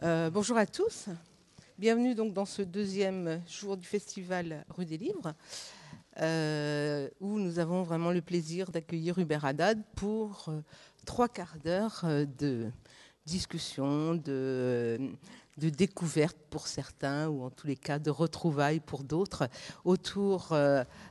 Bonjour à tous. Bienvenue donc dans ce deuxième jour du festival Rue des Livres, où nous avons vraiment le plaisir d'accueillir Hubert Haddad pour 3 quarts d'heure de discussion, de découverte pour certains, ou en tous les cas de retrouvailles pour d'autres, autour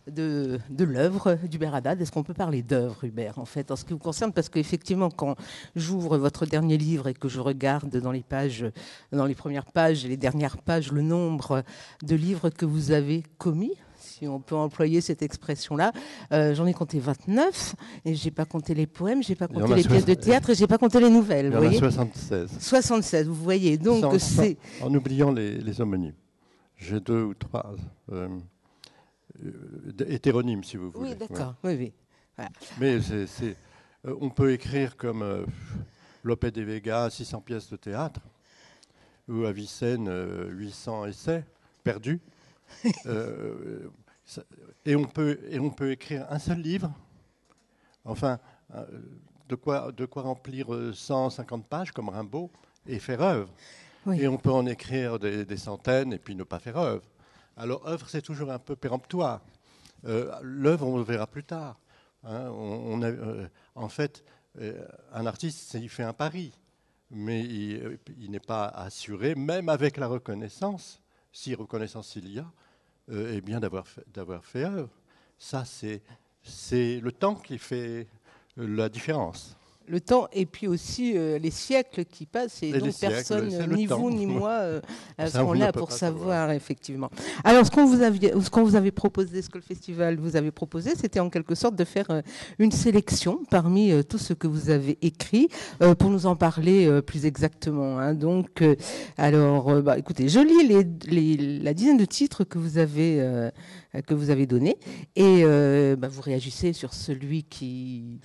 de l'œuvre d'Hubert Haddad. Est-ce qu'on peut parler d'œuvre, Hubert, en fait, en ce qui vous concerne? Parce qu'effectivement, quand j'ouvre votre dernier livre et que je regarde dans les pages, dans les premières pages et les dernières pages, le nombre de livres que vous avez commis, si on peut employer cette expression-là, j'en ai compté 29, et j'ai pas compté les poèmes, j'ai pas compté les pièces de théâtre, et j'ai pas compté les nouvelles. Il y en a 76. 76, vous voyez. Donc c'est en oubliant les homonymes. J'ai 2 ou 3 hétéronymes, si vous voulez. Oui, d'accord. Ouais. Oui. Voilà. Mais on peut écrire comme Lope de Vega, 600 pièces de théâtre, ou Avicenne, 800 essais perdus. Et on peut écrire un seul livre, enfin, de quoi remplir 150 pages comme Rimbaud et faire œuvre. Oui. Et on peut en écrire des centaines et puis ne pas faire œuvre. Alors œuvre, c'est toujours un peu péremptoire. L'œuvre, on le verra plus tard. Hein, en fait, un artiste, il fait un pari, mais il n'est pas assuré, même avec la reconnaissance, si reconnaissance il y a, eh bien d'avoir fait œuvre. Ça, c'est le temps qui fait la différence. Le temps et puis aussi les siècles qui passent et donc personne, ni vous ni moi, seront là pour savoir, effectivement. Alors, ce qu'on vous avait proposé, ce que le festival vous avait proposé, c'était en quelque sorte de faire une sélection parmi tout ce que vous avez écrit pour nous en parler plus exactement. Hein. Donc, écoutez, je lis la dizaine de titres que vous avez donnés et vous réagissez sur celui qui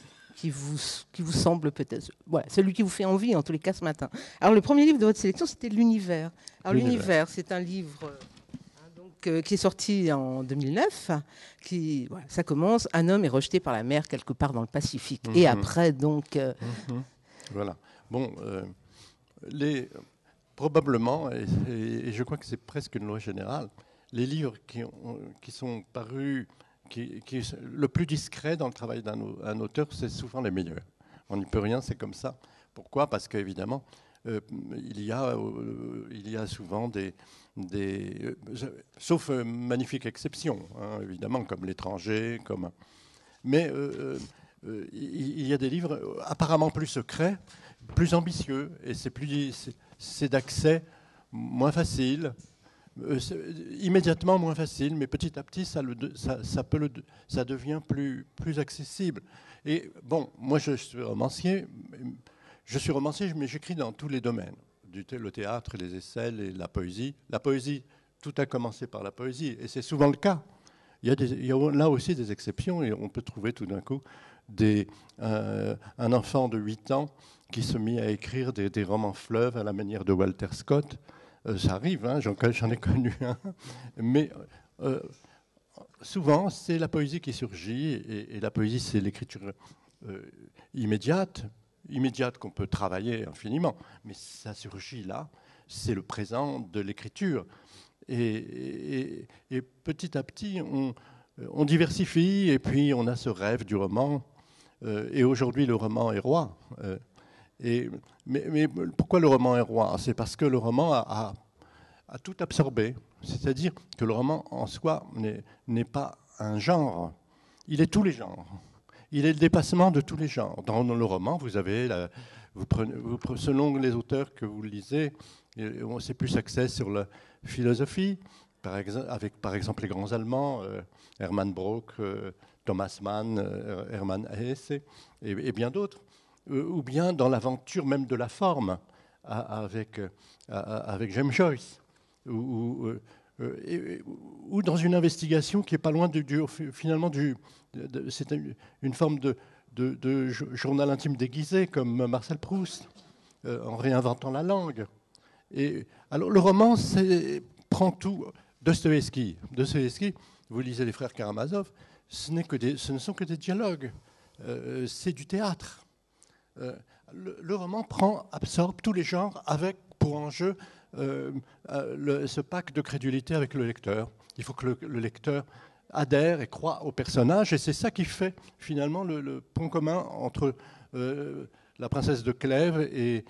vous semble peut-être... Voilà, celui qui vous fait envie, en tous les cas, ce matin. Alors, le premier livre de votre sélection, c'était L'Univers. Alors, L'Univers, c'est un livre qui est sorti en 2009. Ça commence, un homme est rejeté par la mer quelque part dans le Pacifique. Et après, donc... Voilà. Bon, probablement, et je crois que c'est presque une loi générale, les livres qui sont parus... le plus discret dans le travail d'un auteur, c'est souvent les meilleurs. On n'y peut rien, c'est comme ça. Pourquoi ? Parce qu'évidemment, il y a souvent sauf magnifique exception, hein, évidemment, comme L'étranger, mais il y a des livres apparemment plus secrets, plus ambitieux, et c'est d'accès moins facile. Immédiatement moins facile, mais petit à petit, ça devient plus accessible. Et bon, moi, je suis romancier, mais j'écris dans tous les domaines, le théâtre, les essais, la poésie. La poésie, tout a commencé par la poésie, et c'est souvent le cas. Il y a là aussi des exceptions, et on peut trouver tout d'un coup un enfant de 8 ans qui se mit à écrire des romans fleuves à la manière de Walter Scott. Ça arrive, hein, j'en ai connu un. Mais souvent, c'est la poésie qui surgit, et la poésie, c'est l'écriture immédiate qu'on peut travailler infiniment. Mais ça surgit là, c'est le présent de l'écriture. Et petit à petit, on diversifie, et puis on a ce rêve du roman. Et aujourd'hui, le roman est roi. Mais pourquoi le roman est roi ? C'est parce que le roman a tout absorbé. C'est-à-dire que le roman en soi n'est pas un genre. Il est tous les genres. Il est le dépassement de tous les genres. Dans le roman, vous avez, selon les auteurs que vous lisez, c'est plus axé sur la philosophie, avec par exemple les grands Allemands, Hermann Brock, Thomas Mann, Hermann Hesse et bien d'autres. Ou bien dans l'aventure même de la forme, avec James Joyce, ou dans une investigation qui n'est pas loin finalement c'est une forme de journal intime déguisé, comme Marcel Proust, en réinventant la langue. Et alors le roman prend tout. Dostoïevski, vous lisez les frères Karamazov, ce ne sont que des dialogues, c'est du théâtre. Le roman absorbe tous les genres pour enjeu ce pacte de crédulité avec le lecteur. Il faut que le lecteur adhère et croit au personnage, et c'est ça qui fait finalement le pont commun entre la princesse de Clèves et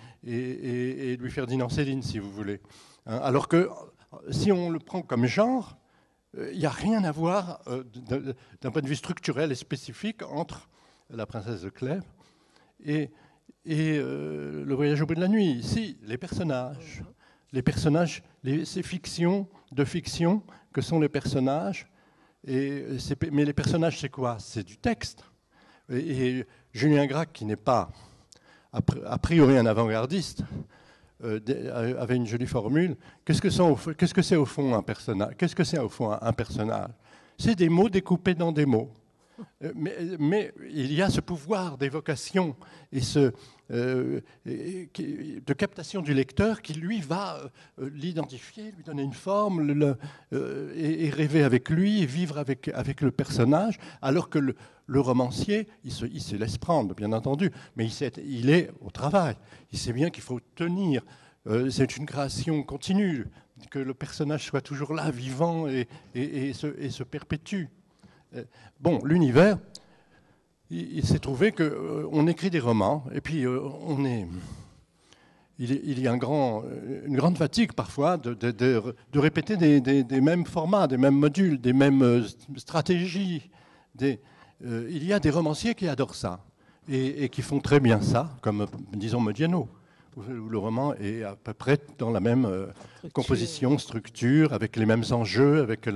Louis-Ferdinand Céline, si vous voulez. Hein, alors que si on le prend comme genre, il n'y a rien à voir d'un point de vue structurel et spécifique entre la princesse de Clèves et le voyage au bout de la nuit. Si, les personnages, ces fictions de fiction que sont les personnages. Mais les personnages, c'est quoi? C'est du texte. Et Julien Gracq, qui n'est pas a priori un avant-gardiste, avait une jolie formule. Qu'est-ce que c'est au fond un personnage? Qu'est-ce que c'est au fond un personnage? C'est des mots découpés dans des mots. Mais il y a ce pouvoir d'évocation et de captation du lecteur qui, lui, va l'identifier, lui donner une forme et rêver avec lui et vivre avec le personnage, alors que le romancier, il se laisse prendre, bien entendu, mais il est au travail. Il sait bien qu'il faut tenir. C'est une création continue, que le personnage soit toujours là, vivant et se perpétue. Bon, l'univers, il s'est trouvé qu'on écrit des romans, et puis il y a une grande fatigue parfois de répéter des mêmes formats, des mêmes modules, des mêmes stratégies. Il y a des romanciers qui adorent ça, et qui font très bien ça, comme, disons, Modiano, où le roman est à peu près dans la même composition, structure, avec les mêmes enjeux, avec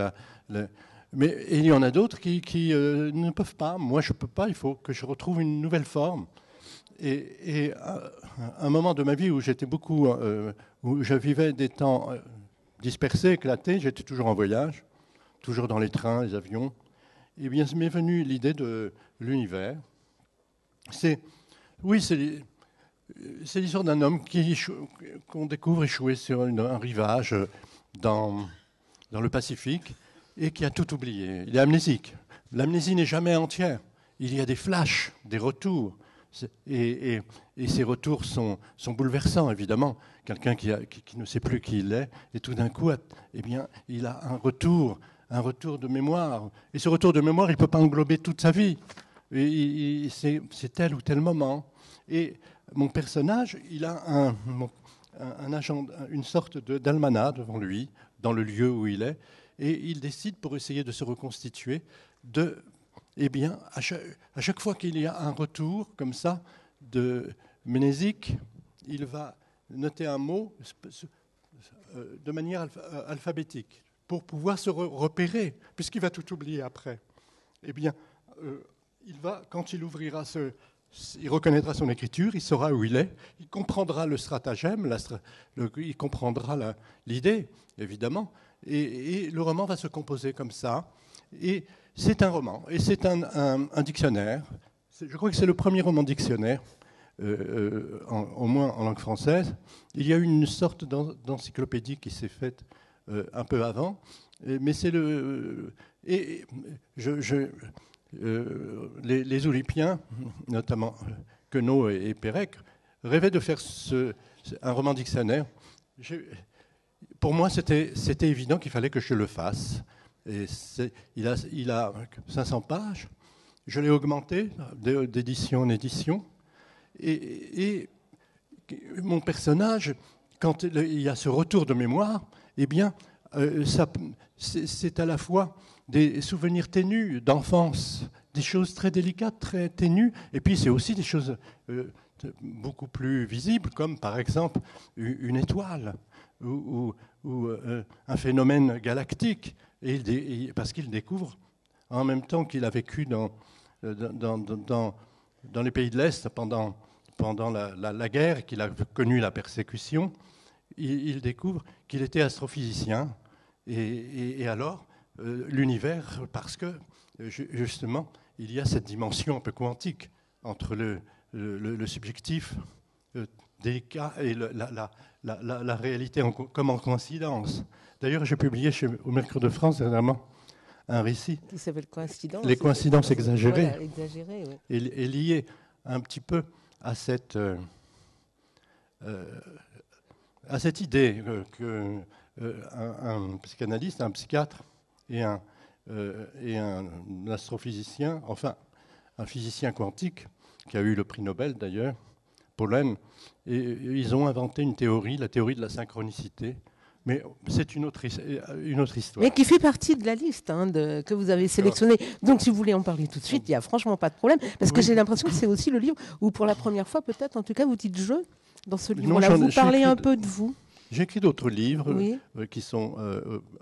mais il y en a d'autres qui ne peuvent pas. Moi, je ne peux pas. Il faut que je retrouve une nouvelle forme. Et à un moment de ma vie où j'étais où je vivais des temps dispersés, éclatés, j'étais toujours en voyage, toujours dans les trains, les avions. Et bien, m'est venue l'idée de l'univers. C'est l'histoire d'un homme qu'on découvre échoué sur un rivage dans le Pacifique, et qui a tout oublié. Il est amnésique. L'amnésie n'est jamais entière. Il y a des flashs, des retours. Et ces retours sont bouleversants, évidemment. Quelqu'un qui ne sait plus qui il est, et tout d'un coup, eh bien, il a un retour de mémoire. Et ce retour de mémoire, il ne peut pas englober toute sa vie. C'est tel ou tel moment. Et mon personnage, il a un agenda, une sorte d'almanach devant lui, dans le lieu où il est. Et il décide, pour essayer de se reconstituer, eh bien, à chaque fois qu'il y a un retour comme ça de mnésique, il va noter un mot de manière alphabétique pour pouvoir se repérer, puisqu'il va tout oublier après. Eh bien, quand il ouvrira il reconnaîtra son écriture, il saura où il est, il comprendra le stratagème, il comprendra l'idée, évidemment. Et le roman va se composer comme ça. Et c'est un roman, et c'est un dictionnaire. Je crois que c'est le premier roman dictionnaire, au moins en langue française. Il y a eu une sorte d'encyclopédie qui s'est faite un peu avant, mais c'est les Oulipiens, notamment Queneau et Pérec, rêvaient de faire un roman dictionnaire. Pour moi, c'était évident qu'il fallait que je le fasse. Et il a 500 pages. Je l'ai augmenté d'édition en édition. Et mon personnage, quand il y a ce retour de mémoire, eh bien, c'est à la fois des souvenirs ténus d'enfance, des choses très délicates, très ténues, et puis c'est aussi des choses beaucoup plus visibles, comme par exemple une étoile ou un phénomène galactique, parce qu'il découvre, en même temps qu'il a vécu dans les pays de l'Est pendant la guerre, qu'il a connu la persécution, il découvre qu'il était astrophysicien. Et alors, l'univers, parce que justement, il y a cette dimension un peu quantique entre le subjectif délicat et la réalité comme en coïncidence. D'ailleurs, j'ai publié au Mercure de France dernièrement un récit qui s'appelle Coïncidence. Les coïncidences exagérées. Voilà, exagérées, oui. Et lié un petit peu à cette à cette idée qu'un psychanalyste, un psychiatre et un astrophysicien, enfin un physicien quantique, qui a eu le prix Nobel d'ailleurs, Pollen, et ils ont inventé une théorie, la théorie de la synchronicité. Mais c'est une autre histoire. Mais qui fait partie de la liste que vous avez sélectionnée. Donc, si vous voulez en parler tout de suite, il n'y a franchement pas de problème. Parce que j'ai l'impression que c'est aussi le livre où, pour la première fois, peut-être, en tout cas, vous dites « je » dans ce livre-là. Vous parlez un peu de vous. J'ai écrit d'autres livres qui sont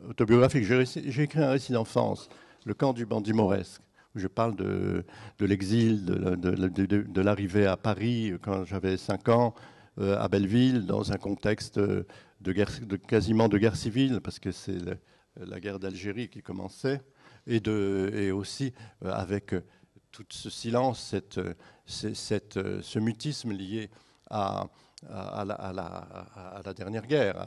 autobiographiques. J'ai écrit un récit d'enfance, Le camp du bandit mauresque, où je parle de l'exil, de l'arrivée à Paris quand j'avais 5 ans, à Belleville, dans un contexte quasiment de guerre civile, parce que c'est la guerre d'Algérie qui commençait, et aussi avec tout ce silence, ce mutisme lié à la dernière guerre,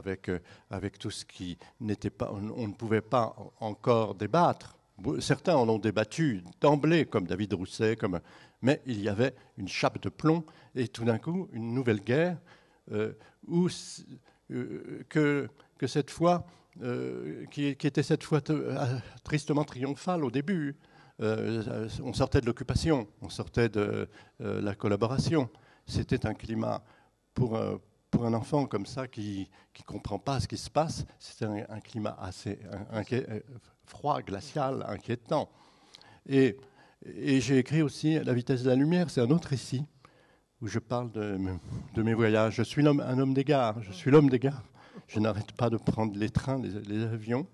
avec tout ce qui n'était pas, on ne pouvait pas encore débattre. Certains en ont débattu d'emblée, comme David Rousset, mais il y avait une chape de plomb, et tout d'un coup, une nouvelle guerre, que cette fois, qui était cette fois tristement triomphale au début. On sortait de l'occupation, on sortait de la collaboration. C'était un climat, pour un enfant comme ça qui ne comprend pas ce qui se passe, c'était un climat assez froid, glacial, inquiétant. Et j'ai écrit aussi La vitesse de la lumière, c'est un autre récit où je parle de mes voyages. Je suis un homme des gares, je n'arrête pas de prendre les trains, les avions,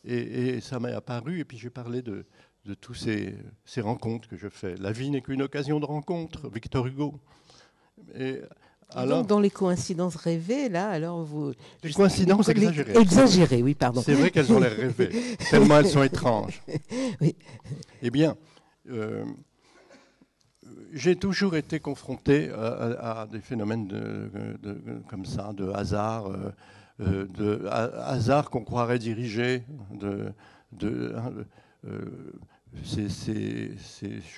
et ça m'est apparu, et puis j'ai parlé de tous ces rencontres que je fais. La vie n'est qu'une occasion de rencontre, Victor Hugo. Et alors, donc, dans les coïncidences rêvées, là, alors vous... Les coïncidences exagérées. Exagérées, oui, pardon. C'est vrai qu'elles ont l'air rêvées, tellement elles sont étranges. Oui. Eh bien, j'ai toujours été confronté à des phénomènes comme ça, de hasard, hasard qu'on croirait dirigé. Je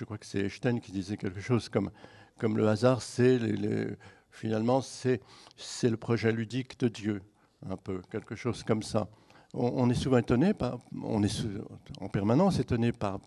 crois que c'est Einstein qui disait quelque chose comme le hasard, finalement, c'est le projet ludique de Dieu, un peu, quelque chose comme ça. On est souvent étonné, on est en permanence étonné par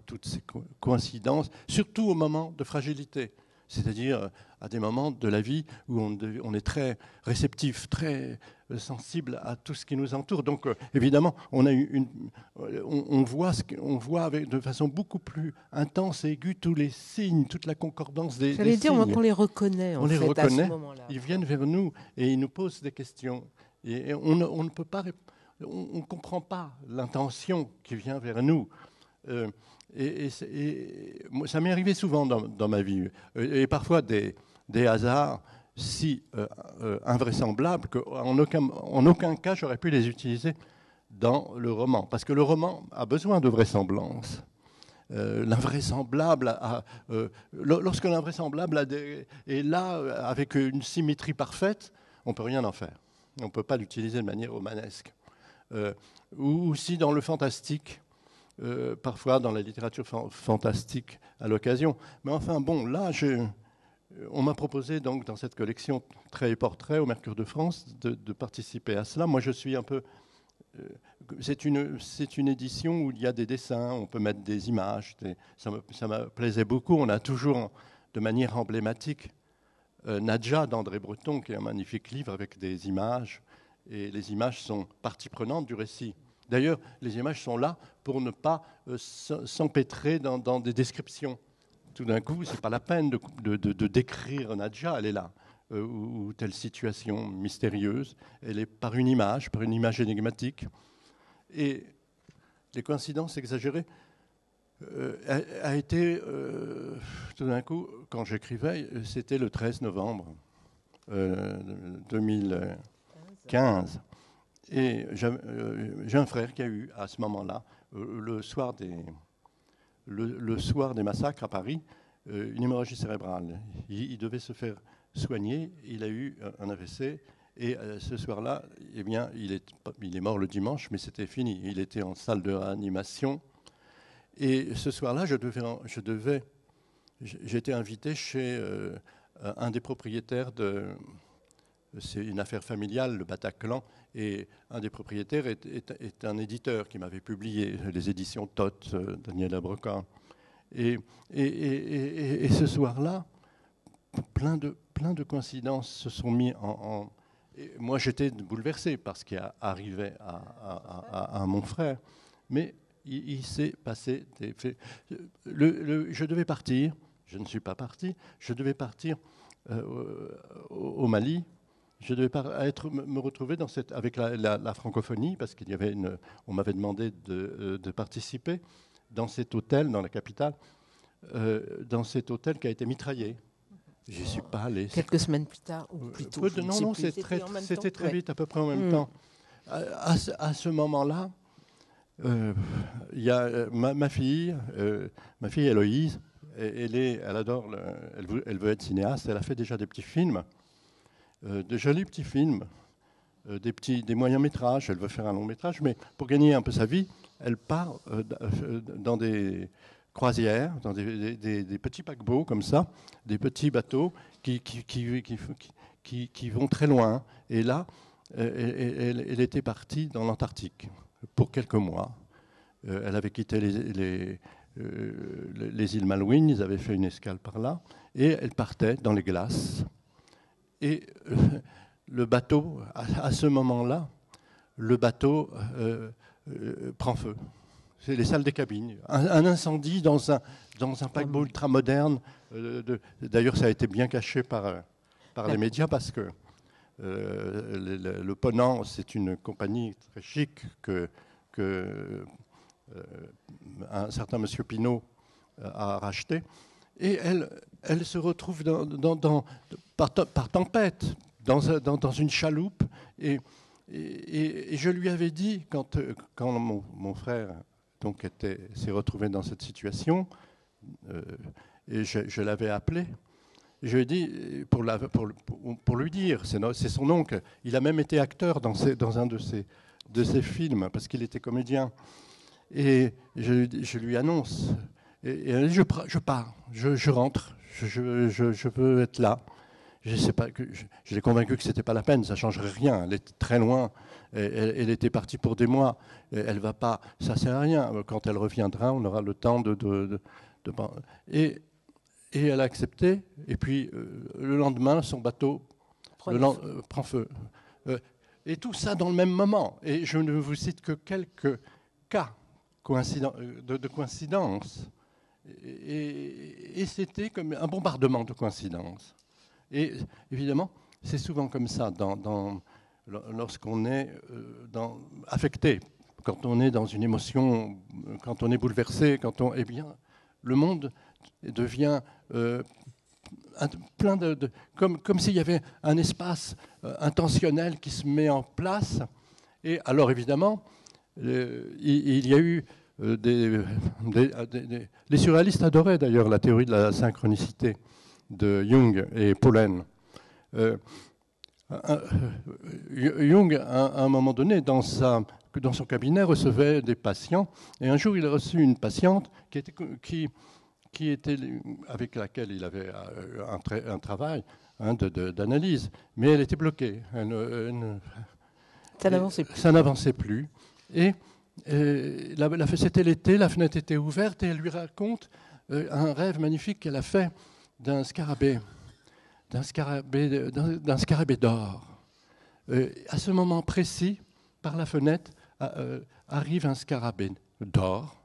toutes ces coïncidences, surtout au moment de fragilité, c'est-à-dire à des moments de la vie où on est très réceptif, très sensible à tout ce qui nous entoure. Donc évidemment, on voit de façon beaucoup plus intense et aiguë tous les signes, toute la concordance des signes. J'allais dire, on les reconnaît à ce moment-là. Ils viennent vers nous et ils nous posent des questions. Et on ne peut pas répondre. On ne comprend pas l'intention qui vient vers nous. Et ça m'est arrivé souvent dans ma vie. Et parfois des hasards si invraisemblables qu'en aucun cas j'aurais pu les utiliser dans le roman. Parce que le roman a besoin de vraisemblance. L'invraisemblable, lorsque l'invraisemblable est là avec une symétrie parfaite, on ne peut rien en faire. On ne peut pas l'utiliser de manière romanesque. Ou aussi dans le fantastique, parfois dans la littérature fantastique à l'occasion. Mais enfin, bon, là, on m'a proposé donc dans cette collection Traits et portraits au Mercure de France de participer à cela. Moi, je suis un peu... c'est une édition où il y a des dessins, on peut mettre des images. Ça me plaisait beaucoup. On a toujours, de manière emblématique, Nadja d'André Breton, qui est un magnifique livre avec des images. Et les images sont partie prenante du récit. D'ailleurs, les images sont là pour ne pas s'empêtrer dans des descriptions. Tout d'un coup, ce n'est pas la peine de décrire Nadja, elle est là, ou telle situation mystérieuse. Elle est par une image énigmatique. Et les coïncidences exagérées a été, tout d'un coup, quand j'écrivais, c'était le 13 novembre 2015. Et j'ai un frère qui a eu, à ce moment-là, le soir des massacres à Paris, une hémorragie cérébrale. Il devait se faire soigner, il a eu un AVC, et ce soir-là, eh bien, il est mort le dimanche, mais c'était fini. Il était en salle de réanimation. Et ce soir-là, j'étais invité chez un des propriétaires c'est une affaire familiale, le Bataclan, et un des propriétaires est un éditeur qui m'avait publié, les éditions Tot, Daniel Abrecat. Et ce soir-là, plein de coïncidences se sont mis en... Et moi, j'étais bouleversé par ce qui arrivait à mon frère, mais il s'est passé des faits. Je devais partir, je ne suis pas parti, je devais partir au Mali. Je devais me retrouver avec la francophonie, parce qu'il y avait on m'avait demandé de participer dans cet hôtel, dans la capitale, dans cet hôtel qui a été mitraillé. Je n'y suis pas allé. Quelques semaines plus tard, ou plus tôt. Non, c'était très vite, à peu près en même temps. À ce moment-là, il y a ma fille Héloïse, elle adore, elle veut être cinéaste, elle a fait déjà des petits films. De jolis petits films, des moyens métrages. Elle veut faire un long métrage, mais pour gagner un peu sa vie, elle part dans des croisières, dans des petits paquebots comme ça, des petits bateaux qui vont très loin. Et là, elle était partie dans l'Antarctique pour quelques mois. Elle avait quitté les îles Malouines, ils avaient fait une escale par là, et elle partait dans les glaces. Et le bateau, à ce moment-là, le bateau prend feu. C'est les salles des cabines. Un incendie dans un paquebot ultramoderne. D'ailleurs, ça a été bien caché par les médias parce que le Ponant, c'est une compagnie très chic que un certain monsieur Pinault a racheté. Et elle se retrouve par tempête dans une chaloupe. Et je lui avais dit, quand mon frère s'est retrouvé dans cette situation, et je l'avais appelé, je lui ai dit, pour lui dire, c'est son oncle, il a même été acteur dans un de ses films, parce qu'il était comédien. Et je lui annonce, et elle dit, je pars, je rentre, je veux être là. Je l'ai convaincu que ce n'était pas la peine, ça ne changerait rien. Elle était très loin, elle était partie pour des mois. Elle va pas, ça ne sert à rien. Quand elle reviendra, on aura le temps Et elle a accepté. Et puis, le lendemain, son bateau prend feu. Et tout ça dans le même moment. Et je ne vous cite que quelques cas de coïncidence. Et c'était comme un bombardement de coïncidences. Et évidemment, c'est souvent comme ça lorsqu'on est affecté, quand on est dans une émotion, quand on est bouleversé, eh bien, le monde devient plein comme s'il y avait un espace intentionnel qui se met en place. Et alors évidemment, il y a eu les surréalistes adoraient d'ailleurs la théorie de la synchronicité de Jung et Pollen. Jung, à un moment donné, dans son cabinet, recevait des patients. Et un jour, il a reçu une patiente qui était avec laquelle il avait un travail d'analyse. Mais elle était bloquée. Ça n'avançait plus. Et c'était l'été, la fenêtre était ouverte, et elle lui raconte un rêve magnifique qu'elle a fait d'un scarabée d'or. À ce moment précis, par la fenêtre, arrive un scarabée d'or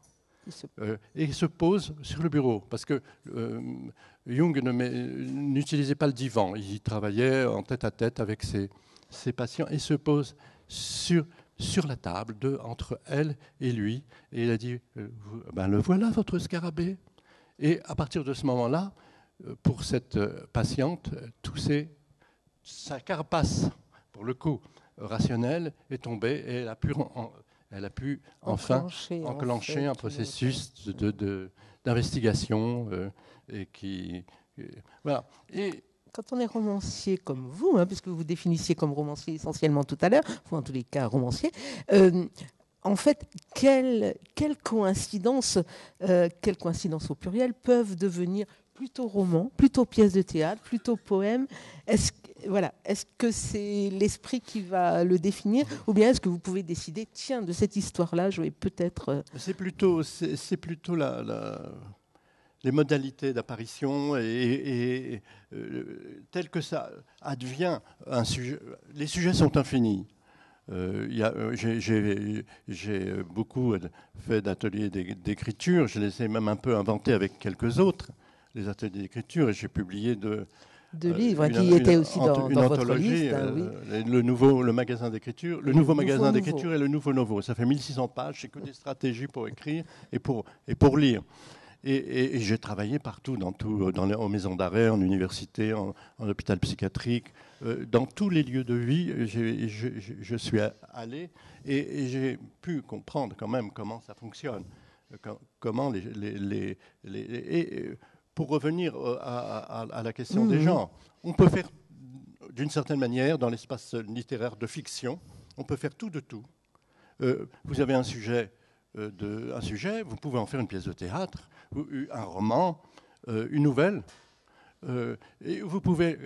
et se pose sur le bureau. Parce que Jung n'utilisait pas le divan. Il travaillait en tête-à-tête avec ses patients et se pose sur la table entre elle et lui. Et il a dit, le voilà votre scarabée. Et à partir de ce moment-là, pour cette patiente, sa carapace, pour le coup, rationnelle, est tombée et elle a pu enfin enclencher un processus d'investigation voilà. Et quand on est romancier comme vous, puisque vous vous définissiez comme romancier essentiellement tout à l'heure, ou en tous les cas romancier, en fait, quelles coïncidences au pluriel peuvent devenir plutôt roman, plutôt pièce de théâtre, plutôt poème? voilà. Est-ce que c'est l'esprit qui va le définir, ou bien est-ce que vous pouvez décider, tiens, de cette histoire-là, je vais peut-être... C'est plutôt les modalités d'apparition et tel que ça advient un sujet. Les sujets sont infinis. J'ai beaucoup fait d'ateliers d'écriture, je les ai même un peu inventés avec quelques autres, les ateliers d'écriture, et j'ai publié deux livres qui étaient aussi dans votre liste. Oui. Le magasin d'écriture, le nouveau magasin d'écriture et le nouveau Novo. Ça fait 1600 pages, c'est que des stratégies pour écrire et pour lire. Et j'ai travaillé partout, aux maisons d'arrêt, en université, en hôpital psychiatrique, dans tous les lieux de vie. Je suis allé et j'ai pu comprendre quand même comment ça fonctionne, comment pour revenir à la question des genres, on peut faire d'une certaine manière, dans l'espace littéraire de fiction, on peut faire tout de tout. Vous avez un sujet, vous pouvez en faire une pièce de théâtre, un roman, une nouvelle. Et vous pouvez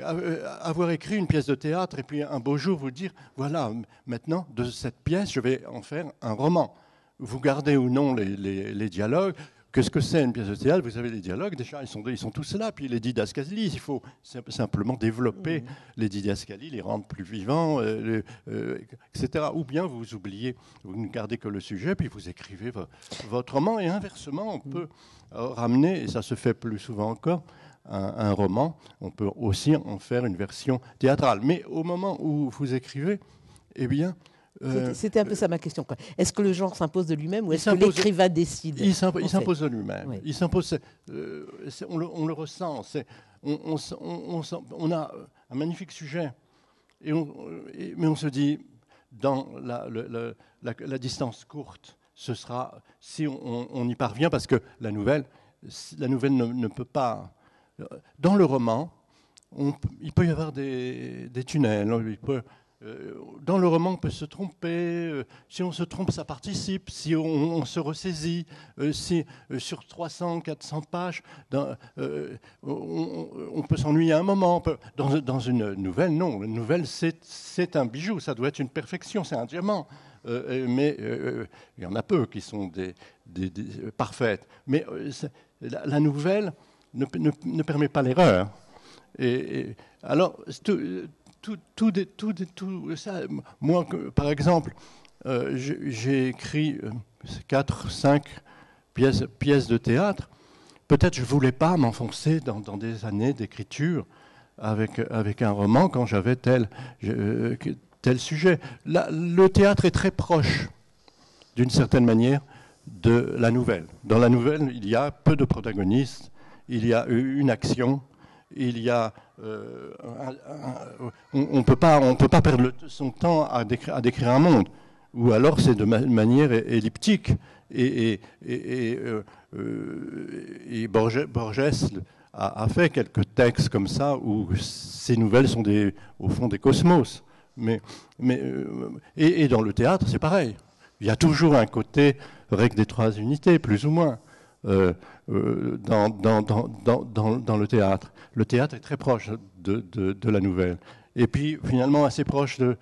avoir écrit une pièce de théâtre et puis un beau jour vous dire, voilà, maintenant, de cette pièce, je vais en faire un roman. Vous gardez ou non les dialogues. Qu'est-ce que c'est une pièce de théâtre? Vous avez les dialogues, déjà, ils sont tous là. Puis les didascalies, il faut simplement développer les didascalies, les rendre plus vivants, etc. Ou bien vous oubliez, vous ne gardez que le sujet, puis vous écrivez votre roman. Et inversement, on peut ramener, et ça se fait plus souvent encore, un roman, on peut aussi en faire une version théâtrale. Mais au moment où vous écrivez, eh bien... C'était un peu ça ma question. Est-ce que le genre s'impose de lui-même ou est-ce que l'écrivain décide? Il s'impose de lui-même. Oui. Il s'impose. On le ressent. On a un magnifique sujet, mais on se dit dans la distance courte, ce sera si on y parvient, parce que la nouvelle ne peut pas. Dans le roman, il peut y avoir des tunnels. Dans le roman, on peut se tromper. Si on se trompe, ça participe. Si on se ressaisit, si sur 300, 400 pages, on peut s'ennuyer un moment. Dans une nouvelle, non. Une nouvelle, c'est un bijou. Ça doit être une perfection. C'est un diamant. Mais il y en a peu qui sont des parfaites. Mais la nouvelle ne permet pas l'erreur. Et alors... Tout ça. Moi, par exemple, j'ai écrit 4, 5 pièces de théâtre. Peut-être je ne voulais pas m'enfoncer dans des années d'écriture avec un roman quand j'avais tel sujet. Le théâtre est très proche, d'une certaine manière, de la nouvelle. Dans la nouvelle, il y a peu de protagonistes, il y a une action, il y a... on ne peut pas perdre son temps à décrire un monde, ou alors c'est de manière elliptique. Et Borges a fait quelques textes comme ça où ces nouvelles sont au fond des cosmos. Et dans le théâtre, c'est pareil. Il y a toujours un côté règle des 3 unités, plus ou moins. Dans le théâtre. Le théâtre est très proche de la nouvelle. Et puis, finalement, assez proche de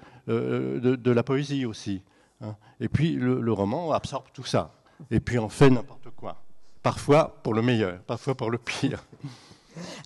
la poésie aussi. Hein. Et puis, le roman absorbe tout ça. Et puis, on fait n'importe quoi. Parfois pour le meilleur, parfois pour le pire.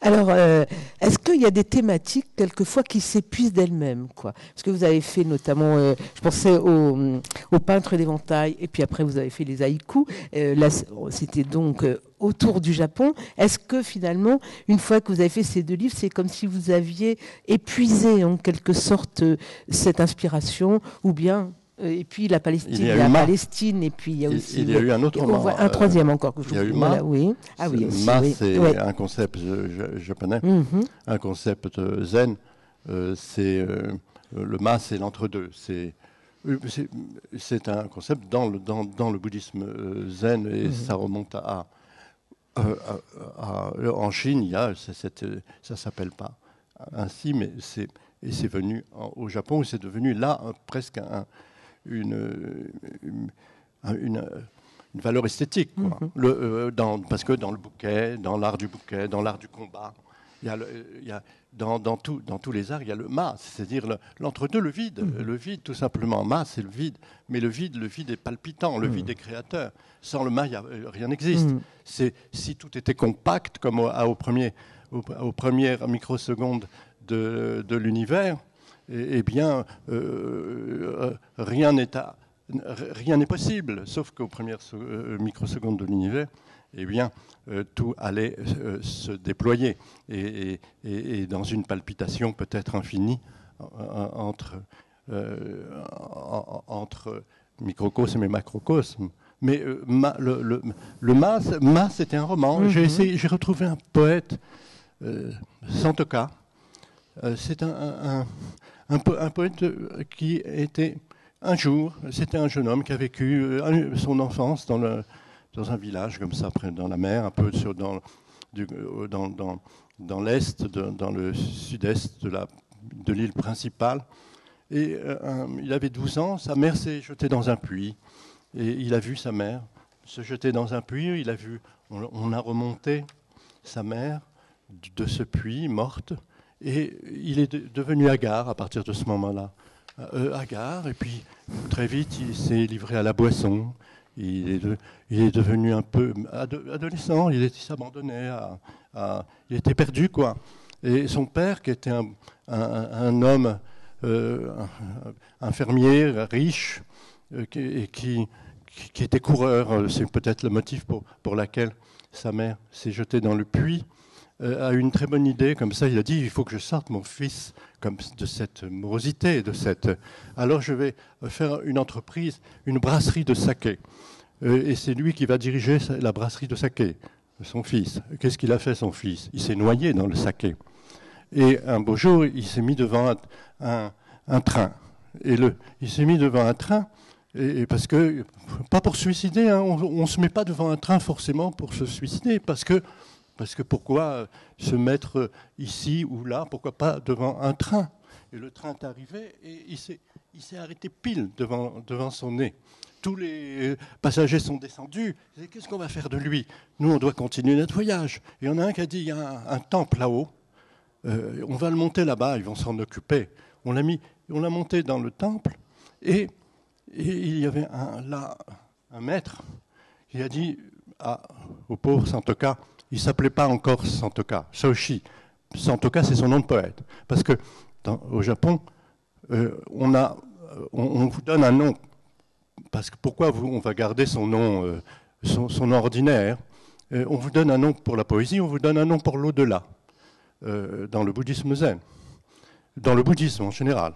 Alors, est-ce qu'il y a des thématiques, quelquefois, qui s'épuisent d'elles-mêmes, quoi? Parce que vous avez fait notamment, je pensais au peintre d'éventail, et puis après, vous avez fait les haïkus. Là, c'était donc autour du Japon. Est-ce que, finalement, une fois que vous avez fait ces 2 livres, c'est comme si vous aviez épuisé, en quelque sorte, cette inspiration, ou bien... Et puis la Palestine, et puis il y a aussi... Il y a eu un autre roman. Un troisième encore. Il y a eu Ma. Voilà, oui. Ah oui, aussi, Ma, oui. c'est un concept japonais, un concept zen. Le Ma, c'est l'entre-deux. C'est un concept dans le bouddhisme zen, et ça remonte en Chine, il y a ça s'appelle pas ainsi, mais c'est venu au Japon, c'est devenu là presque une valeur esthétique, quoi. Parce que dans le bouquet, dans l'art du bouquet, dans l'art du combat, Dans tous les arts, il y a le ma, c'est-à-dire l'entre-deux, le vide. Le vide, tout simplement. Ma, c'est le vide. Mais le vide est palpitant, le vide est créateur. Sans le ma, rien n'existe. Si tout était compact, comme aux premières microsecondes de l'univers, eh bien, rien n'est possible. Sauf qu'aux premières microsecondes de l'univers, eh bien, tout allait se déployer et dans une palpitation peut-être infinie entre microcosme et macrocosme. Mais le mas, c'était un roman. J'ai retrouvé un poète, Santoka. C'est un poète qui était un jour, c'était un jeune homme qui a vécu son enfance dans un village comme ça, près dans la mer, un peu dans l'est, dans le sud-est de l'île principale. Et il avait 12 ans, sa mère s'est jetée dans un puits. Et il a vu sa mère se jeter dans un puits. On a remonté sa mère de ce puits, morte. Et il est devenu hagard à partir de ce moment-là. Hagard, et puis très vite, il s'est livré à la boisson. Il est devenu un peu adolescent, il s'abandonnait, il était perdu, quoi. Et son père, qui était un homme, un fermier riche, qui était coureur, c'est peut-être le motif pour lequel sa mère s'est jetée dans le puits, a eu une très bonne idée, comme ça, il a dit, il faut que je sorte mon fils de cette morosité, alors je vais faire une entreprise, une brasserie de saké. Et c'est lui qui va diriger la brasserie de saké, son fils. Qu'est-ce qu'il a fait, son fils? Il s'est noyé dans le saké. Et un beau jour, il s'est mis devant un train. Il s'est mis devant un train, parce que, pas pour se suicider, hein, on ne se met pas devant un train forcément pour se suicider, parce que pourquoi se mettre ici ou là, pourquoi pas devant un train? Et le train est arrivé et il s'est arrêté pile devant son nez. Tous les passagers sont descendus. Qu'est-ce qu'on va faire de lui? Nous, on doit continuer notre voyage. Et il y en a un qui a dit, il y a un temple là-haut. On va le monter là-bas, ils vont s'en occuper. On l'a monté dans le temple et il y avait un maître qui a dit au pauvre Santoka, il ne s'appelait pas encore Santoka, Shoshi. Santoka, c'est son nom de poète. Parce que au Japon, on vous donne un nom. Parce que pourquoi on va garder son nom, son nom ordinaire? On vous donne un nom pour la poésie, on vous donne un nom pour l'au-delà, dans le bouddhisme zen, dans le bouddhisme en général.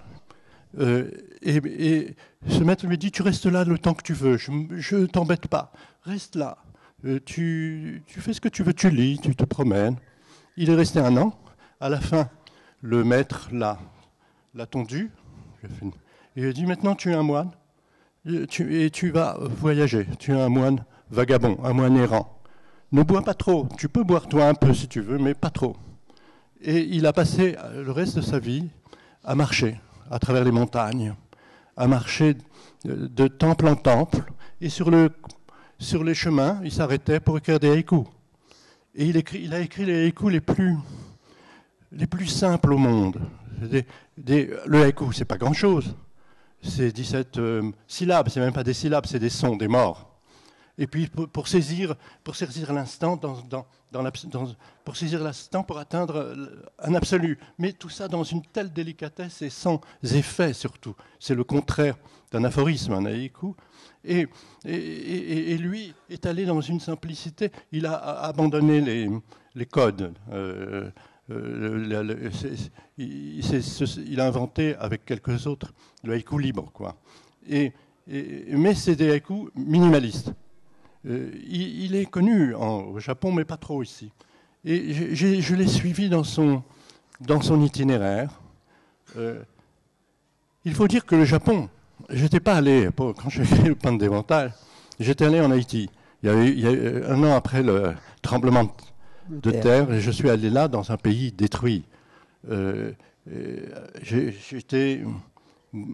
Et ce maître lui dit, tu restes là le temps que tu veux, je ne t'embête pas, reste là. Tu fais ce que tu veux, tu lis, tu te promènes. Il est resté 1 an. À la fin, le maître l'a tondu. Il a dit, maintenant tu es un moine et tu vas voyager. Tu es un moine vagabond, un moine errant. Ne bois pas trop. Tu peux boire toi un peu si tu veux, mais pas trop. Et il a passé le reste de sa vie à marcher à travers les montagnes, à marcher de temple en temple. Et sur les chemins, il s'arrêtait pour écrire des haïkus. Et il a écrit les haïkus les plus simples au monde. Le haïku, c'est pas grand-chose. C'est 17 syllabes, c'est même pas des syllabes, c'est des sons, des morts. Et puis pour saisir l'instant, pour saisir l'instant, pour atteindre un absolu. Mais tout ça dans une telle délicatesse et sans effet surtout. C'est le contraire d'un aphorisme, un haïku. Et lui est allé dans une simplicité. Il a abandonné les codes. Il a inventé avec quelques autres le haïku libre, quoi. Mais c'est des haïkus minimalistes. Il est connu au Japon, mais pas trop ici. Et je l'ai suivi dans son itinéraire. Il faut dire que le Japon, j'étais pas allé, quand j'ai écrit le Pan d'éventail, j'étais allé en Haïti. Il y a 1 an après le tremblement de terre, et je suis allé là dans un pays détruit. J'étais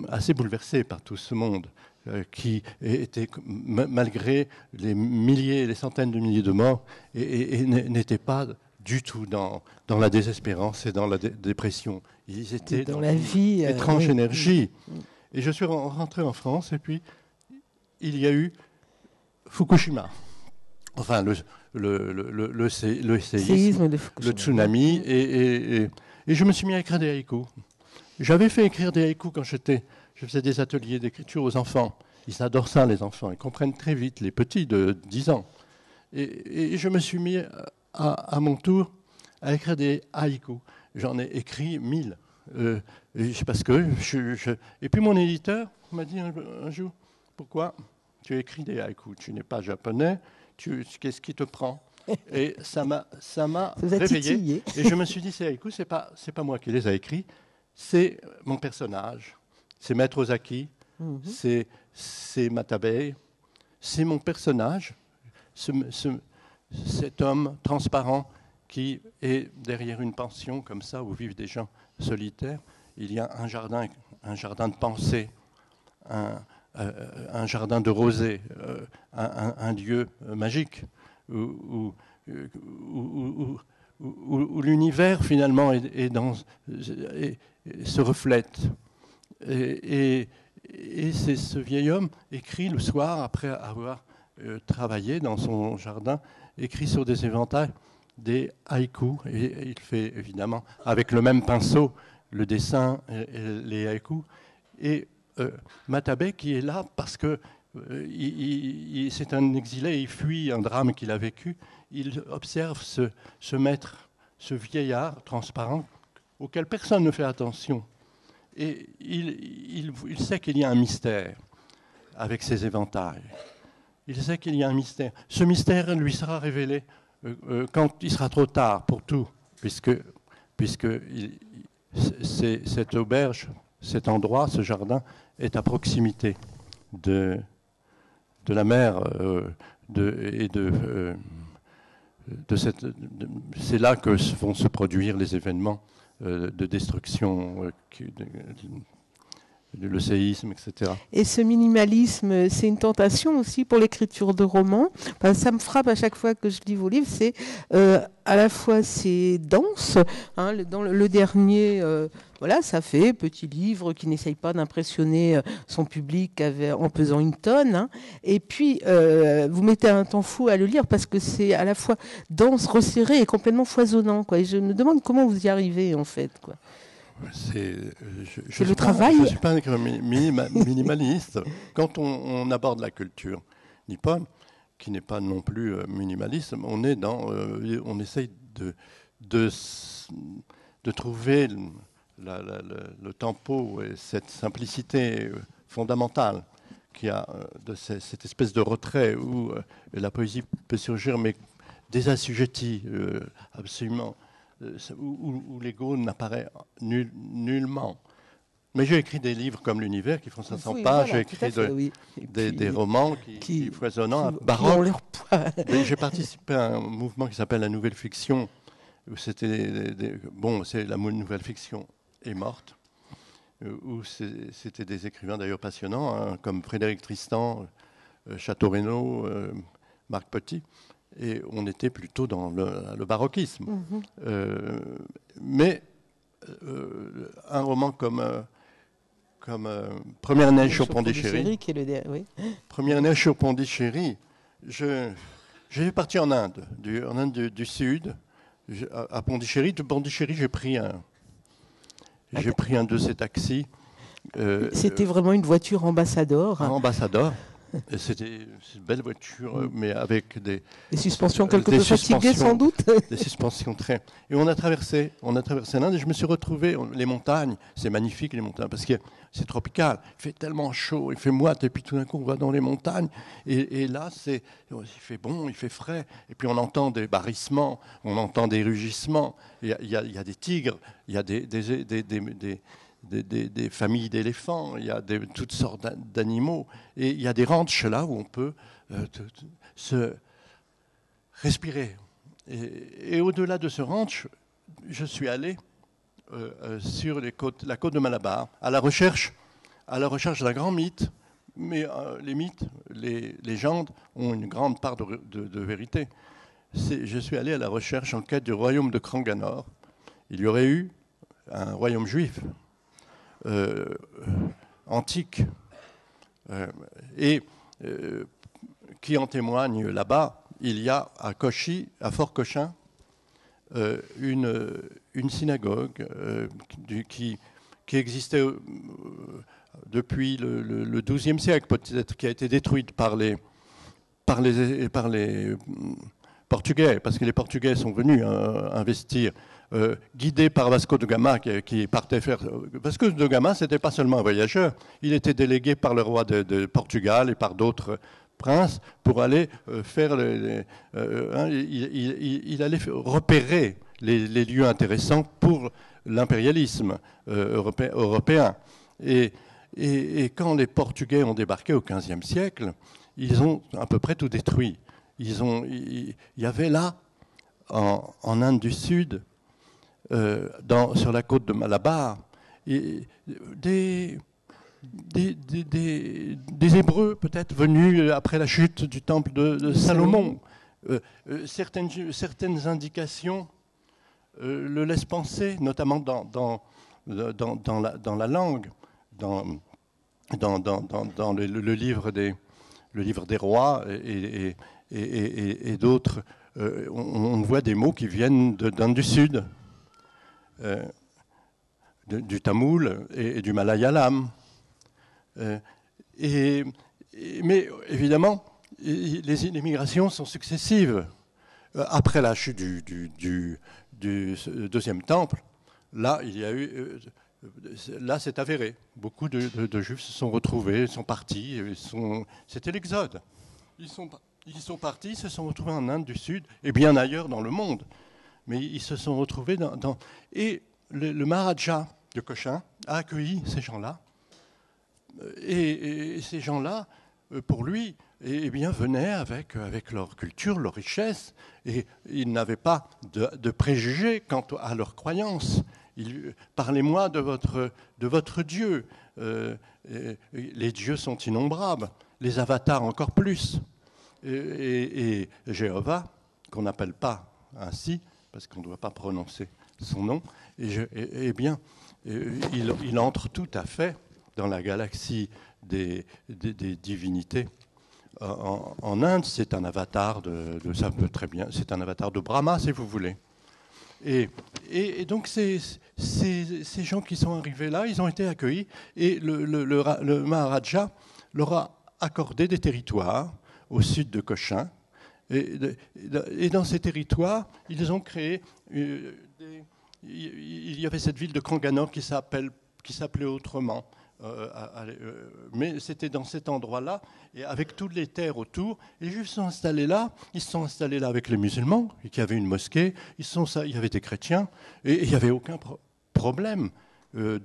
assez bouleversé par tout ce monde qui était, malgré les milliers, les centaines de milliers de morts, et n'était pas du tout dans la désespérance et dans la dépression. Ils étaient dans la vie. Étrange énergie. Et je suis rentré en France, et puis il y a eu Fukushima. Enfin, le séisme, le tsunami, et je me suis mis à écrire des haïkus. J'avais fait écrire des haïkus quand je faisais des ateliers d'écriture aux enfants. Ils adorent ça, les enfants. Ils comprennent très vite, les petits de 10 ans. Et je me suis mis à mon tour à écrire des haïkus. J'en ai écrit 1000. Parce que Et puis mon éditeur m'a dit un jour, pourquoi tu écris des haïkus? Tu n'es pas japonais, qu'est-ce qui te prend? Et ça m'a réveillé. Et je me suis dit, ces haïkus, c'est pas moi qui les ai écrits, c'est mon personnage. C'est Maître Ozaki, c'est Matabe, c'est mon personnage, cet homme transparent qui est derrière une pension comme ça où vivent des gens solitaires. Il y a un jardin de pensée, un jardin de rosée, un lieu magique où l'univers finalement se reflète. Et c'est ce vieil homme écrit le soir, après avoir travaillé dans son jardin, écrit sur des éventails des haïkus. Et il fait évidemment avec le même pinceau le dessin et les haïkus. Et Matabe qui est là parce que c'est un exilé, il fuit un drame qu'il a vécu. Il observe ce maître, ce vieillard transparent auquel personne ne fait attention. Et il sait qu'il y a un mystère avec ces éventails. Il sait qu'il y a un mystère. Ce mystère lui sera révélé quand il sera trop tard pour tout, puisque cette auberge, cet endroit, ce jardin, est à proximité de la mer c'est là que vont se produire les événements de destruction, le séisme, etc. Et ce minimalisme, c'est une tentation aussi pour l'écriture de romans. Enfin, ça me frappe à chaque fois que je lis vos livres. C'est à la fois c'est dense. Hein, dans le dernier, voilà, ça fait petit livre qui n'essaye pas d'impressionner son public en pesant une tonne. Hein. Et puis vous mettez un temps fou à le lire parce que c'est à la fois dense, resserré et complètement foisonnant. Quoi. Et je me demande comment vous y arrivez en fait. Quoi. C'est le travail. Je ne suis pas un minimaliste. Quand on aborde la culture nippone, qui n'est pas non plus minimaliste, on essaye de trouver le tempo et cette simplicité fondamentale qu'il y a de cette espèce de retrait où la poésie peut surgir, mais désassujettie absolument. Où l'ego n'apparaît nullement. Mais j'ai écrit des livres comme L'Univers qui font 500 pages, j'ai écrit des romans qui foisonnants, baroques. J'ai participé à un mouvement qui s'appelle la Nouvelle Fiction, où la Nouvelle Fiction est morte, où c'était des écrivains d'ailleurs passionnants, hein, comme Frédéric Tristan, Château-Renaud, Marc Petit. Et on était plutôt dans le baroquisme. Mais un roman comme Première neige sur Pondichéry. Première neige sur Pondichéry, j'ai parti en Inde, du Sud, à Pondichéry. De Pondichéry, j'ai pris un de ces taxis. C'était vraiment une voiture ambassadeur. Ambassadeur. C'était une belle voiture, mais avec des suspensions quelque peu fatiguées sans doute. Des suspensions très. Et on a traversé l'Inde et je me suis retrouvé. Les montagnes, c'est magnifique les montagnes parce que c'est tropical. Il fait tellement chaud, il fait moite et puis tout d'un coup on va dans les montagnes et là il fait bon, il fait frais et puis on entend des barrissements, on entend des rugissements. Il y a des tigres, il y a des familles d'éléphants, il y a toutes sortes d'animaux, et il y a des ranchs là où on peut se respirer. Et au-delà de ce ranch, je suis allé sur la côte de Malabar, à la recherche d'un grand mythe, mais les mythes, les légendes ont une grande part de vérité. je suis allé à la recherche en quête du royaume de Kranganor. Il y aurait eu un royaume juif antique et qui en témoigne là-bas. Il y a à Cauchy, à Fort Cochin, une synagogue qui existait depuis le XIIe siècle, peut-être, qui a été détruite par les Portugais, parce que les Portugais sont venus investir, guidés par Vasco de Gama, qui partait faire... Vasco de Gama, ce n'était pas seulement un voyageur, il était délégué par le roi de Portugal et par d'autres princes pour aller faire... il allait repérer les lieux intéressants pour l'impérialisme européen. Et quand les Portugais ont débarqué au XVe siècle, ils ont à peu près tout détruit. Il y avait là, en Inde du Sud, sur la côte de Malabar, des Hébreux peut-être venus après la chute du temple de Salomon. Certaines indications le laissent penser, notamment dans la langue, dans le livre des rois et d'autres. On voit des mots qui viennent d'Inde du Sud, du tamoul et du malayalam. Mais évidemment, les migrations sont successives. Après la chute du deuxième temple, là, il y a eu... Là, c'est avéré. Beaucoup de Juifs se sont retrouvés, sont partis. C'était l'exode. Ils sont partis, se sont retrouvés en Inde du Sud et bien ailleurs dans le monde. Mais ils se sont retrouvés dans... Et le Maharaja de Cochin a accueilli ces gens-là. Et ces gens-là, pour lui, venaient avec leur culture, leur richesse. Et ils n'avaient pas de préjugés quant à leurs croyances. Parlez-moi de votre Dieu. Les dieux sont innombrables, les avatars encore plus. Et Jéhovah, qu'on n'appelle pas ainsi, parce qu'on ne doit pas prononcer son nom, il entre tout à fait dans la galaxie des divinités. En Inde, c'est un avatar ça peut très bien, c'est un avatar de Brahma, si vous voulez. Et donc ces gens qui sont arrivés là, ils ont été accueillis et le Maharaja leur a accordé des territoires au sud de Cochin. Et dans ces territoires, ils ont créé... il y avait cette ville de Kranganor qui s'appelait autrement. Mais c'était dans cet endroit-là, et avec toutes les terres autour, les Juifs sont installés là. Ils se sont installés là avec les musulmans, qui avaient une mosquée. Il y avait des chrétiens, et il n'y avait aucun problème. Tout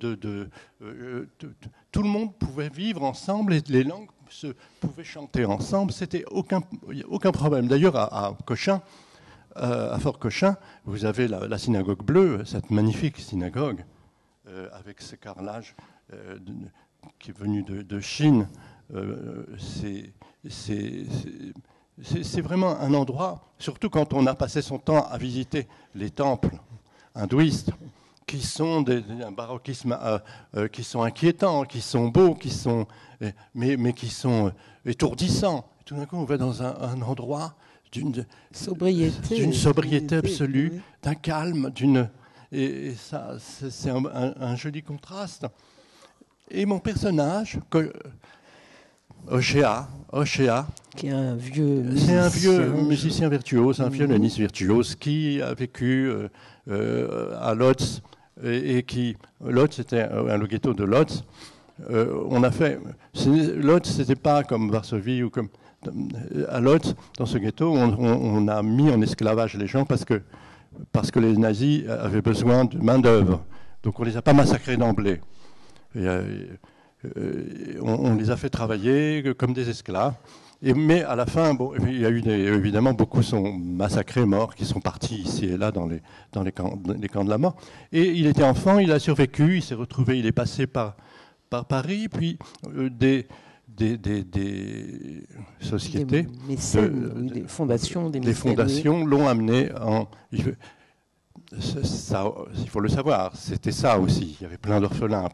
le monde pouvait vivre ensemble, et les langues pouvaient chanter ensemble. C'était aucun problème. D'ailleurs, à Cochin, à Fort Cochin, vous avez la synagogue bleue, cette magnifique synagogue, avec ce carrelage qui est venu de Chine. C'est vraiment un endroit, surtout quand on a passé son temps à visiter les temples hindouistes, qui sont d'un baroquisme qui sont inquiétants, qui sont beaux, mais qui sont étourdissants. Tout d'un coup, on va dans un endroit d'une sobriété absolue, oui. D'un calme, et ça, c'est un joli contraste. Et mon personnage, Ochéa, qui est un vieux musicien virtuose, un violoniste virtuose qui a vécu à Lodz, Lodz c'était le ghetto de Lodz. Lodz, c'était pas comme Varsovie ou comme à Lodz. Dans ce ghetto, on a mis en esclavage les gens parce que les nazis avaient besoin de main d'œuvre. Donc on les a pas massacrés d'emblée. On les a fait travailler comme des esclaves. Mais à la fin, il y a eu évidemment beaucoup sont massacrés, morts, qui sont partis ici et là dans les camps de la mort. Et il était enfant, il a survécu, il s'est retrouvé, il est passé par Paris, puis sociétés, des mécènes, des fondations, des fondations l'ont amené en... Ça, il faut le savoir, c'était ça aussi. Il y avait plein d'orphelins,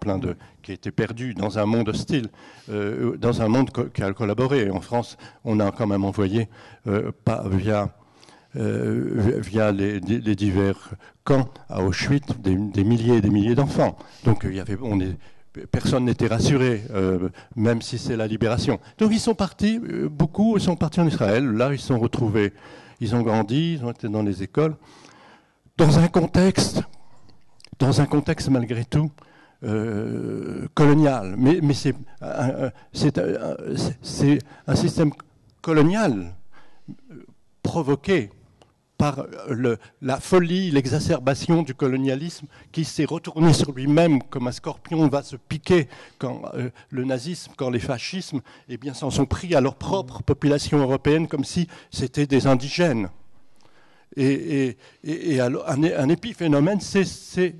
qui étaient perdus dans un monde hostile, dans un monde qui a collaboré. En France, on a quand même envoyé via les divers camps à Auschwitz des milliers et des milliers d'enfants. Donc personne n'était rassuré, même si c'est la libération. Donc ils sont partis, beaucoup sont partis en Israël. Là, ils se sont retrouvés, ils ont grandi, ils ont été dans les écoles. Dans un contexte malgré tout colonial, mais c'est un système colonial provoqué par la folie, l'exacerbation du colonialisme qui s'est retourné sur lui-même comme un scorpion va se piquer quand le nazisme, quand les fascismes s'en sont pris à leur propre population européenne comme si c'était des indigènes. Et un épiphénomène, c'est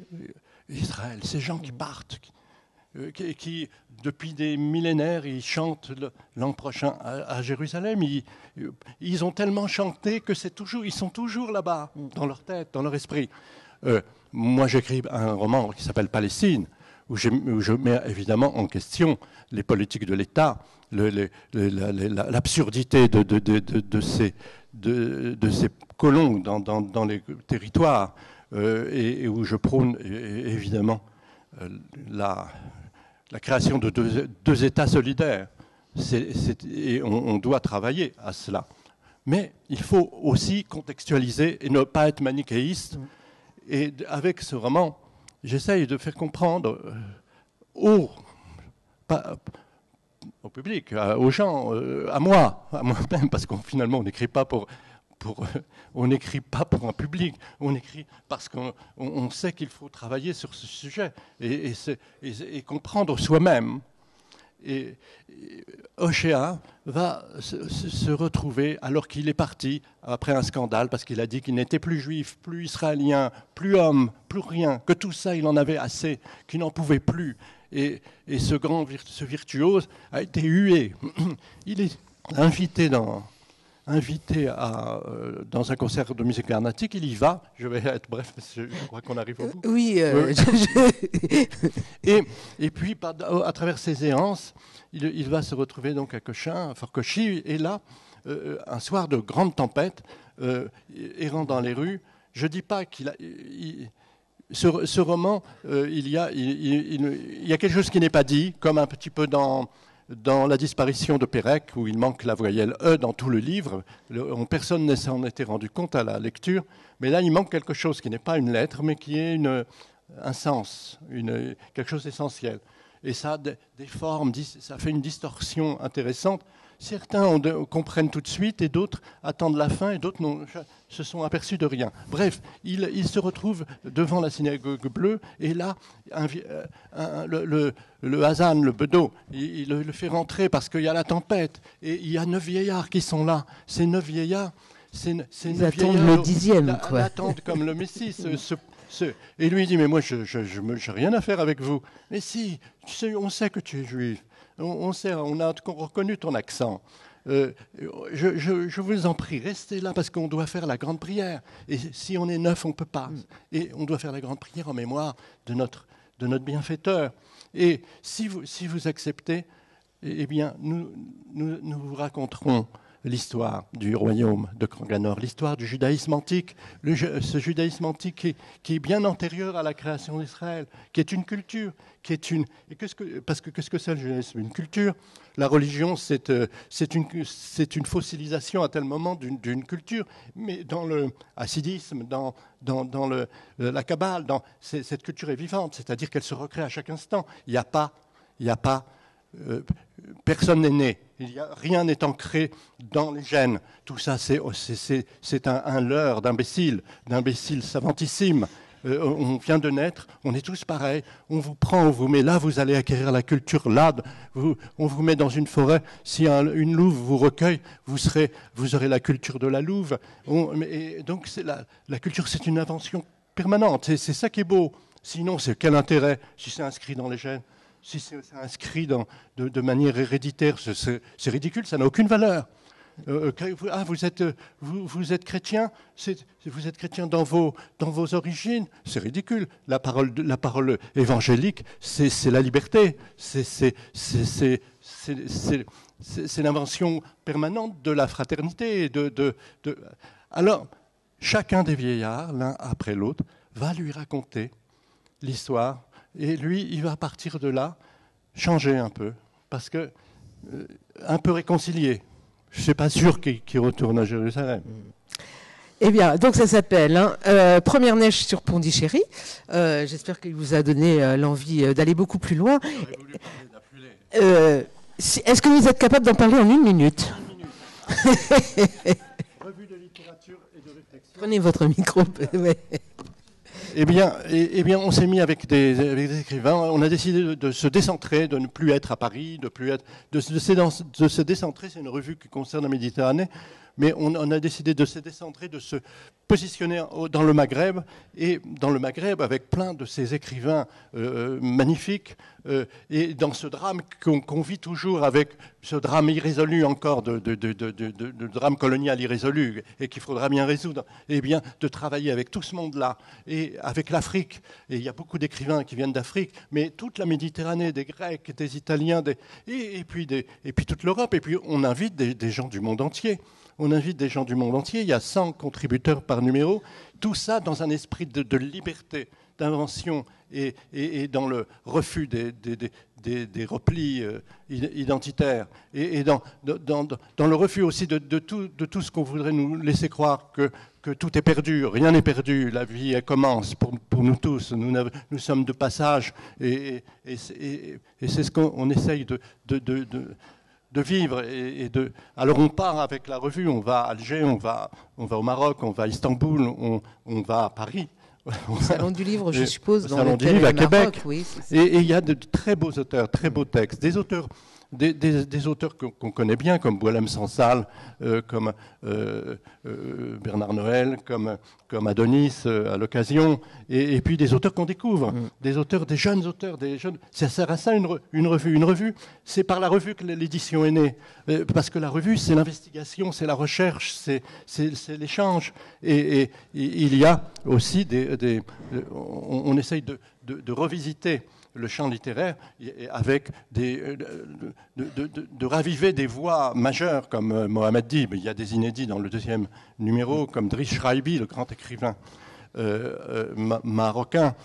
Israël, ces gens qui partent, qui depuis des millénaires, ils chantent l'an prochain à Jérusalem. Ils ont tellement chanté que ils sont toujours là-bas, dans leur tête, dans leur esprit. Moi, j'écris un roman qui s'appelle Palestine, où je mets évidemment en question les politiques de l'État, l'absurdité de ces colons dans les territoires, et où je prône évidemment la création de deux États solidaires. Et on doit travailler à cela. Mais il faut aussi contextualiser et ne pas être manichéiste. Et avec ce roman, j'essaye de faire comprendre au public, aux gens, à moi-même, parce qu'on finalement on n'écrit pas on n'écrit pas pour un public, on écrit parce qu'on sait qu'il faut travailler sur ce sujet et comprendre soi-même. Et Hoshea va se retrouver, alors qu'il est parti, après un scandale, parce qu'il a dit qu'il n'était plus juif, plus israélien, plus homme, plus rien, que tout ça, il en avait assez, qu'il n'en pouvait plus. Et ce virtuose a été hué. Il est invité dans un concert de musique carnatique, il y va. Je vais être bref, parce que je crois qu'on arrive au bout. Oui. Et puis, à travers ses errances, il va se retrouver donc à Cochin, à Fort Cauchy, et là, un soir de grande tempête, errant dans les rues, je ne dis pas qu'il a... Ce roman, il y a quelque chose qui n'est pas dit, comme un petit peu dans La disparition de Pérec, où il manque la voyelle E dans tout le livre. Personne ne s'en était rendu compte à la lecture, mais là, il manque quelque chose qui n'est pas une lettre, mais qui est un sens, quelque chose d'essentiel. Et ça déforme, ça fait une distorsion intéressante. Certains comprennent tout de suite, et d'autres attendent la fin, et d'autres se sont aperçus de rien. Bref, il se retrouve devant la synagogue bleue, et là, le Hazan, le bedeau, il le fait rentrer parce qu'il y a la tempête, et il y a 9 vieillards qui sont là. Ces 9 vieillards, ils attendent le 10e, quoi. Ils attendent comme le Messie. Et lui, il dit, mais moi, je n'ai rien à faire avec vous. Mais si, on sait que tu es juif. On a reconnu ton accent. Je vous en prie, restez là parce qu'on doit faire la grande prière. Et si on est 9, on ne peut pas. Et on doit faire la grande prière en mémoire de notre bienfaiteur. Et si vous acceptez, eh bien, nous vous raconterons l'histoire du royaume de Kranganor, l'histoire du judaïsme antique, ce judaïsme antique qui est bien antérieur à la création d'Israël, qui est une culture, parce que qu'est-ce que c'est le judaïsme? Une culture. La religion, c'est une fossilisation à tel moment d'une culture, mais dans le hassidisme, dans la Kabbale, cette culture est vivante, c'est-à-dire qu'elle se recrée à chaque instant. Il n'y a pas personne n'est né. Rien n'est ancré dans les gènes. Tout ça, c'est un leurre d'imbéciles savantissimes. On vient de naître, on est tous pareils. On vous prend, on vous met là, vous allez acquérir la culture là. On vous met dans une forêt. Si une louve vous recueille, vous aurez la culture de la louve. Et donc, la culture, c'est une invention permanente. C'est ça qui est beau. Sinon, c'est quel intérêt si c'est inscrit dans les gènes? si c'est inscrit de manière héréditaire, c'est ridicule, ça n'a aucune valeur. Vous êtes chrétien, vous êtes chrétien dans vos origines, c'est ridicule. La parole évangélique, c'est la liberté, c'est l'invention permanente de la fraternité. Alors, chacun des vieillards, l'un après l'autre, va lui raconter l'histoire, et lui, il va partir de là, changer un peu, parce que un peu réconcilié. Je ne suis pas sûr qu'il retourne à Jérusalem. Eh bien, donc ça s'appelle Première neige sur Pondichéry. J'espère qu'il vous a donné l'envie d'aller beaucoup plus loin. Est-ce que vous êtes capable d'en parler en 1 minute? Revue de littérature et de réflexion. Prenez votre micro. Eh bien, on s'est mis avec des écrivains. On a décidé de se décentrer, de ne plus être à Paris, de se décentrer. C'est une revue qui concerne la Méditerranée, mais on a décidé de se décentrer, de se positionner dans le Maghreb, et dans le Maghreb avec plein de ces écrivains magnifiques, et dans ce drame qu'on vit toujours, avec ce drame irrésolu encore, de drame colonial irrésolu, et qu'il faudra bien résoudre, et bien de travailler avec tout ce monde-là, et avec l'Afrique. Et il y a beaucoup d'écrivains qui viennent d'Afrique, mais toute la Méditerranée, des Grecs, des Italiens, et puis toute l'Europe, et puis on invite des gens du monde entier. On invite des gens du monde entier, il y a 100 contributeurs par numéro, tout ça dans un esprit de liberté, d'invention, et dans le refus des replis identitaires, et dans le refus aussi de tout ce qu'on voudrait nous laisser croire, que tout est perdu, rien n'est perdu, la vie elle commence pour nous tous, nous sommes de passage, et c'est ce qu'on essaye de vivre. Alors on part avec la revue, on va à Alger, on va au Maroc, on va à Istanbul, on va à Paris. Au Salon du Livre, je suppose, dans Salon du Livre à Québec. Oui, et il y a de très beaux auteurs, très beaux textes, des auteurs qu'on connaît bien, comme Boualem Sansal, comme Bernard Noël, comme Adonis à l'occasion, et puis des auteurs qu'on découvre, des jeunes auteurs, ça sert à ça une revue. Une revue, c'est par la revue que l'édition est née, parce que la revue, c'est l'investigation, c'est la recherche, c'est l'échange, et il y a aussi on essaye de revisiter le champ littéraire avec de raviver des voix majeures comme Mohamed Dib. Il y a des inédits dans le 2e numéro, comme Driss Shraibi, le grand écrivain marocain.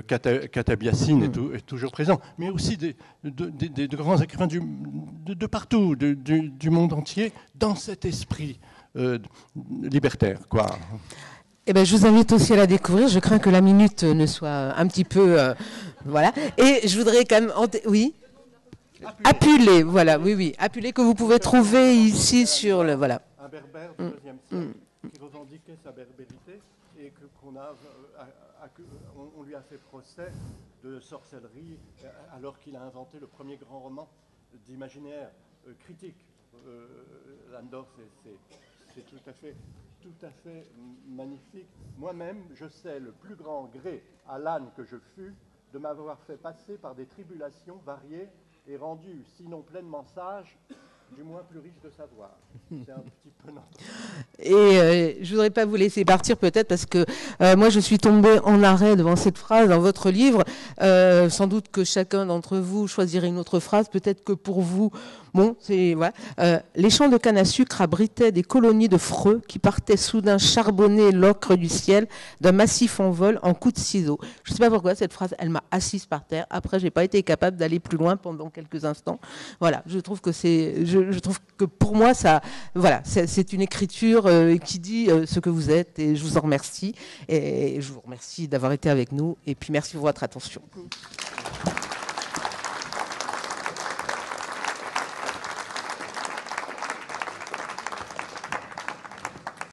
Kateb Yassine est toujours présent, mais aussi de grands écrivains de partout, du monde entier, dans cet esprit libertaire, quoi. Eh ben, je vous invite aussi à la découvrir. Je crains que la minute ne soit un petit peu... voilà. Et je voudrais quand même... Oui, Apulé, voilà, oui. Apulé que vous pouvez trouver ici sur le... Voilà. Un berbère du IIe siècle qui revendiquait sa berbérité, et on lui a fait procès de sorcellerie alors qu'il a inventé le premier grand roman d'imaginaire critique. Landor, c'est tout à fait magnifique. Moi-même, je sais le plus grand gré à l'âne que je fus de m'avoir fait passer par des tribulations variées et rendu, sinon pleinement sage, du moins plus riche de savoir. C'est un petit peu notre... Et je ne voudrais pas vous laisser partir peut-être parce que moi je suis tombée en arrêt devant cette phrase dans votre livre. Sans doute que chacun d'entre vous choisirait une autre phrase. Peut-être que pour vous, bon, c'est voilà. Les champs de canne à sucre abritaient des colonies de freux qui partaient soudain charbonner l'ocre du ciel d'un massif en vol en coups de ciseaux. Je ne sais pas pourquoi cette phrase, elle m'a assise par terre. Après, j'ai pas été capable d'aller plus loin pendant quelques instants. Voilà, je trouve que je trouve que pour moi ça, voilà, c'est une écriture qui dit ce que vous êtes, et je vous en remercie. Et je vous remercie d'avoir été avec nous. Et puis merci pour votre attention.